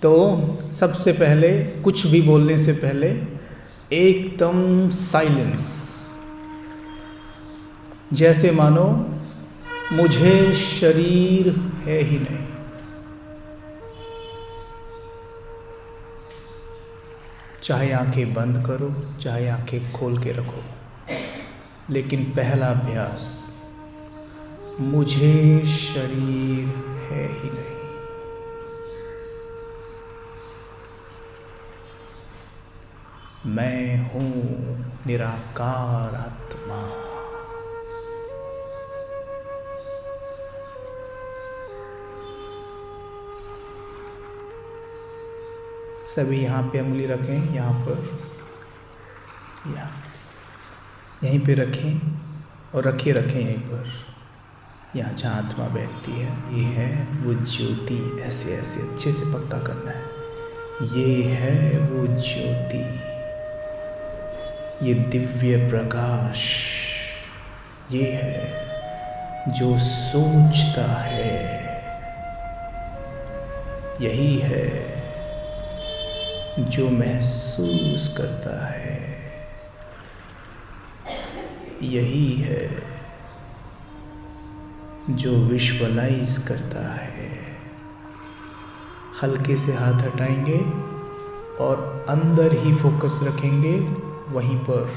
तो सबसे पहले कुछ भी बोलने से पहले एकदम साइलेंस, जैसे मानो मुझे शरीर है ही नहीं। चाहे आंखें बंद करो, चाहे आंखें खोल के रखो, लेकिन पहला अभ्यास, मुझे शरीर है ही नहीं। मैं हूँ निराकार आत्मा। सभी यहाँ पे उंगली रखें, यहाँ पर, यहाँ यहीं पे रखें और रखें यहीं पर, यहाँ जहाँ आत्मा बैठती है। ये है वो ज्योति, ऐसे ऐसे अच्छे से पक्का करना है। ये है वो ज्योति, ये दिव्य प्रकाश, ये है जो सोचता है, यही है जो महसूस करता है, यही है जो विजुअलाइज करता है। हल्के से हाथ हटाएंगे और अंदर ही फोकस रखेंगे, वहीं पर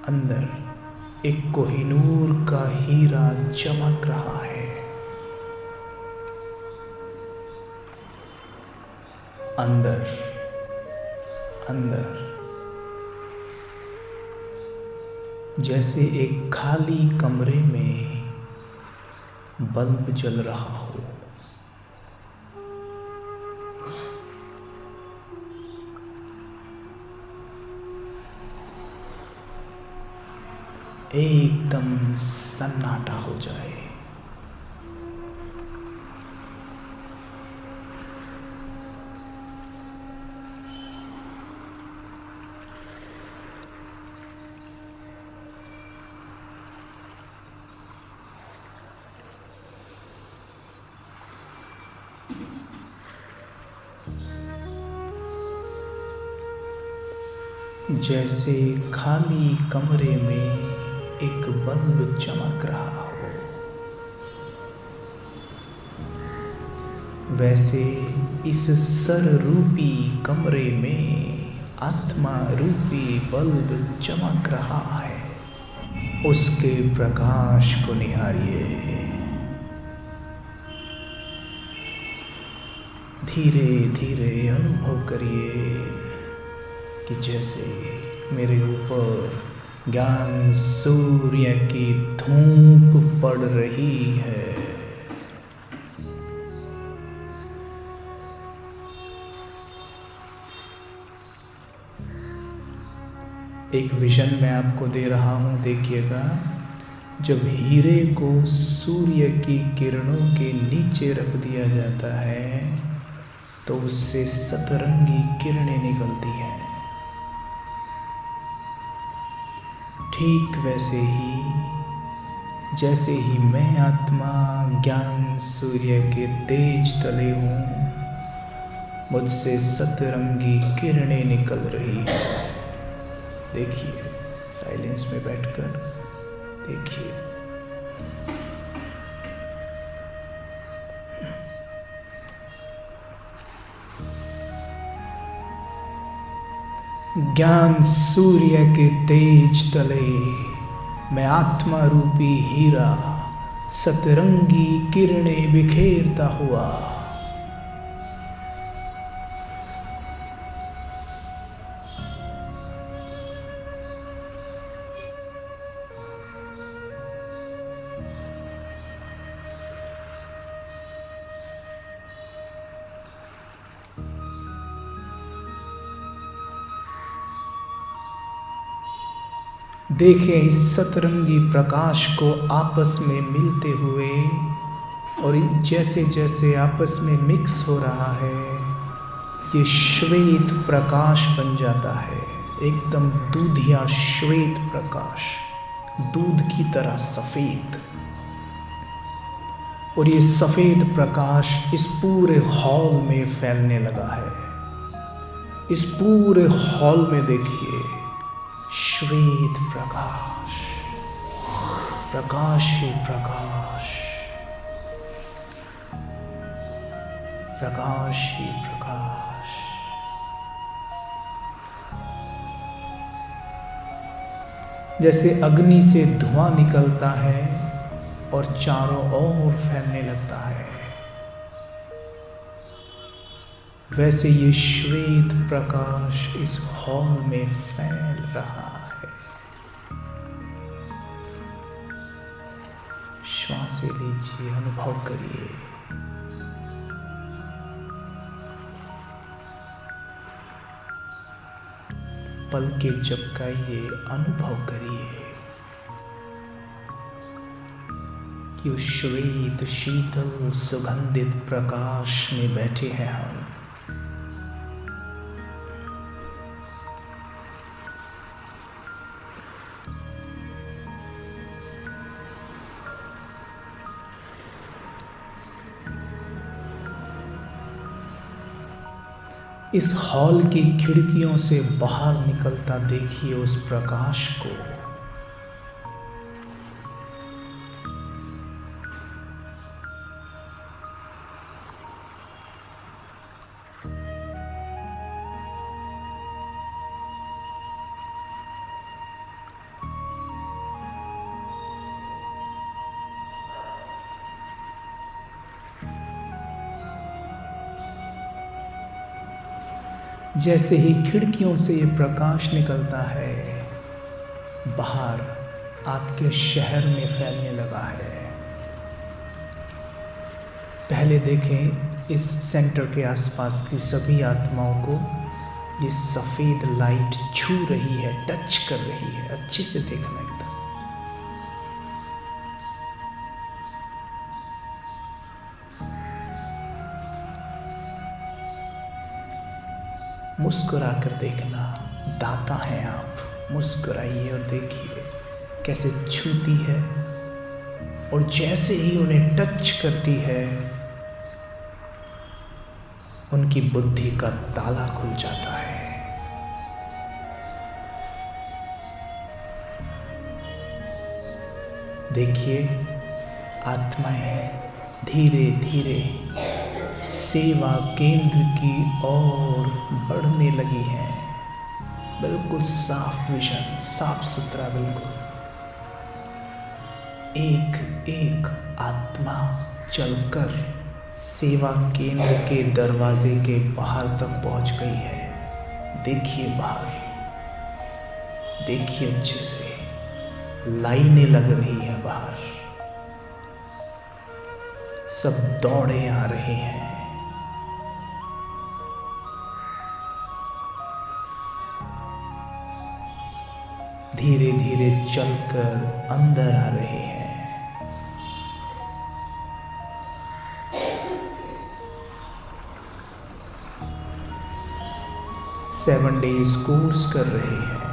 अंदर एक कोहिनूर का हीरा चमक रहा है। अंदर अंदर जैसे एक खाली कमरे में बल्ब जल रहा हो। एकदम सन्नाटा हो जाए। जैसे खाली कमरे में एक बल्ब चमक रहा हो, वैसे इस सर रूपी कमरे में आत्मा रूपी बल्ब चमक रहा है। उसके प्रकाश को निहारिए। धीरे धीरे अनुभव करिए कि जैसे मेरे ऊपर ज्ञान सूर्य की धूप पड़ रही है। एक विजन मैं आपको दे रहा हूँ, देखिएगा। जब हीरे को सूर्य की किरणों के नीचे रख दिया जाता है तो उससे सतरंगी किरणें निकलती हैं। ठीक वैसे ही जैसे ही मैं आत्मा ज्ञान सूर्य के तेज तले हूँ, मुझसे सतरंगी किरणें निकल रही हैं। देखिए, साइलेंस में बैठकर देखिए। ज्ञान सूर्य के तेज तले मैं आत्मा रूपी हीरा सतरंगी किरणें बिखेरता हुआ देखें इस सतरंगी प्रकाश को आपस में मिलते हुए, और जैसे जैसे आपस में मिक्स हो रहा है ये श्वेत प्रकाश बन जाता है। एकदम दूधिया श्वेत प्रकाश, दूध की तरह सफ़ेद। और ये सफ़ेद प्रकाश इस पूरे हॉल में फैलने लगा है। इस पूरे हॉल में देखिए श्वेत प्रकाश, प्रकाश ही प्रकाश, प्रकाश ही प्रकाश। जैसे अग्नि से धुआं निकलता है और चारों ओर फैलने लगता है, वैसे ये श्वेत प्रकाश इस हॉल में फैल रहा है। श्वासें लीजिए, अनुभव करिए। पलकें झपकाइए, अनुभव करिए कि उस श्वेत शीतल सुगंधित प्रकाश में बैठे हैं हम। इस हॉल की खिड़कियों से बाहर निकलता देखिए उस प्रकाश को। जैसे ही खिड़कियों से ये प्रकाश निकलता है, बाहर आपके शहर में फैलने लगा है। पहले देखें इस सेंटर के आसपास की सभी आत्माओं को ये सफ़ेद लाइट छू रही है, टच कर रही है। अच्छे से देखना एकदम। मुस्कुरा कर देखना, दाता हैं आप। मुस्कुराइए और देखिए कैसे छूती है, और जैसे ही उन्हें टच करती है उनकी बुद्धि का ताला खुल जाता है। देखिए आत्माएं धीरे धीरे सेवा केंद्र की ओर बढ़ने लगी हैं। बिल्कुल साफ विजन, साफ सुथरा, बिल्कुल एक एक आत्मा चलकर सेवा केंद्र के दरवाजे के बाहर तक पहुंच गई है। देखिए बाहर, देखिए अच्छे से, लाइनें लग रही हैं बाहर, सब दौड़े आ रहे हैं। धीरे धीरे चलकर अंदर आ रहे हैं। 7 डेज कोर्स कर रहे हैं।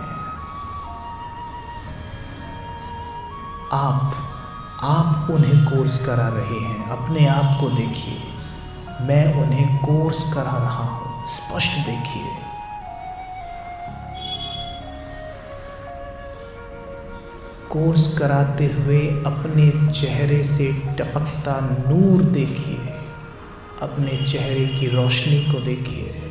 आप उन्हें कोर्स करा रहे हैं। अपने आप को देखिए, मैं उन्हें कोर्स करा रहा हूं। स्पष्ट देखिए, कोर्स कराते हुए अपने चेहरे से टपकता नूर देखिए, अपने चेहरे की रोशनी को देखिए।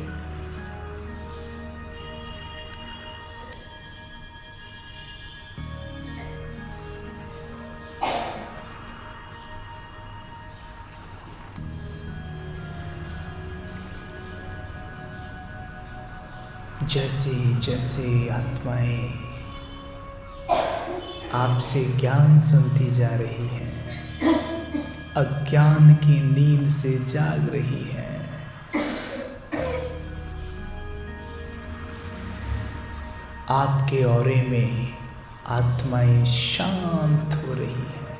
जैसे जैसे आत्माएं आपसे ज्ञान सुनती जा रही हैं, अज्ञान की नींद से जाग रही हैं, आपके औरे में आत्माएं शांत हो रही हैं।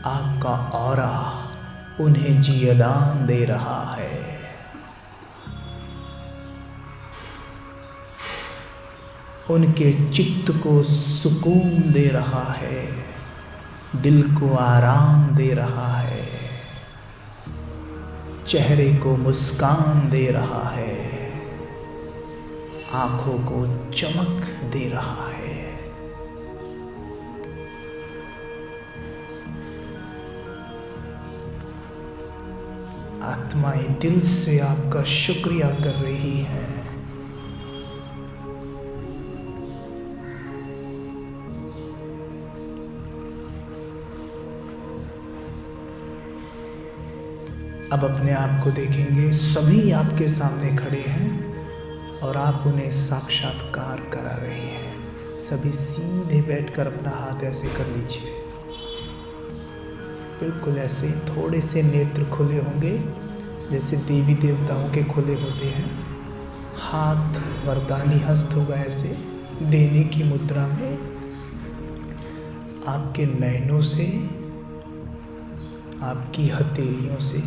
आपका औरा उन्हें जियदान दे रहा है। उनके चित्त को सुकून दे रहा है। दिल को आराम दे रहा है, चेहरे को मुस्कान दे रहा है, आंखों को चमक दे रहा है। आत्माएं दिल से आपका शुक्रिया कर रही हैं। अब अपने आप को देखेंगे, सभी आपके सामने खड़े हैं और आप उन्हें साक्षात्कार करा रहे हैं। सभी सीधे बैठकर अपना हाथ ऐसे कर लीजिए, बिल्कुल ऐसे। थोड़े से नेत्र खुले होंगे जैसे देवी देवताओं के खुले होते हैं। हाथ वरदानी हस्त होगा ऐसे देने की मुद्रा में। आपके नयनों से, आपकी हथेलियों से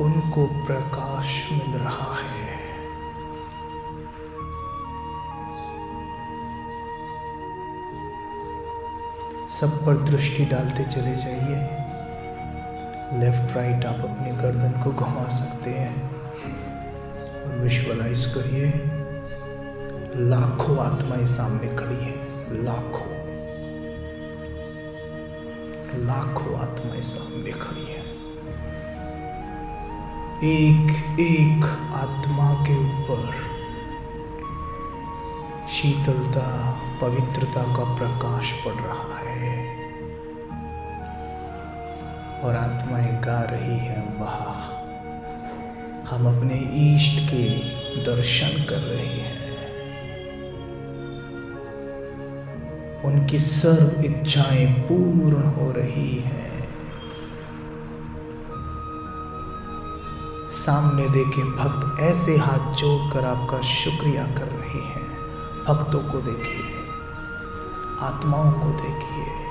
उनको प्रकाश मिल रहा है। सब पर दृष्टि डालते चले जाइए। लेफ्ट राइट आप अपनी गर्दन को घुमा सकते हैं और विजुअलाइज करिए लाखों आत्माएं सामने खड़ी हैं। लाखों आत्माएं सामने खड़ी हैं। एक एक आत्मा के ऊपर शीतलता, पवित्रता का प्रकाश पड़ रहा है और आत्माएं गा रही हैं, वाह, हम अपने इष्ट के दर्शन कर रहे हैं। उनकी सर्व इच्छाएं पूर्ण हो रही हैं। सामने देखे भक्त ऐसे हाथ जोड़कर आपका शुक्रिया कर रहे हैं। भक्तों को देखिए, आत्माओं को देखिए।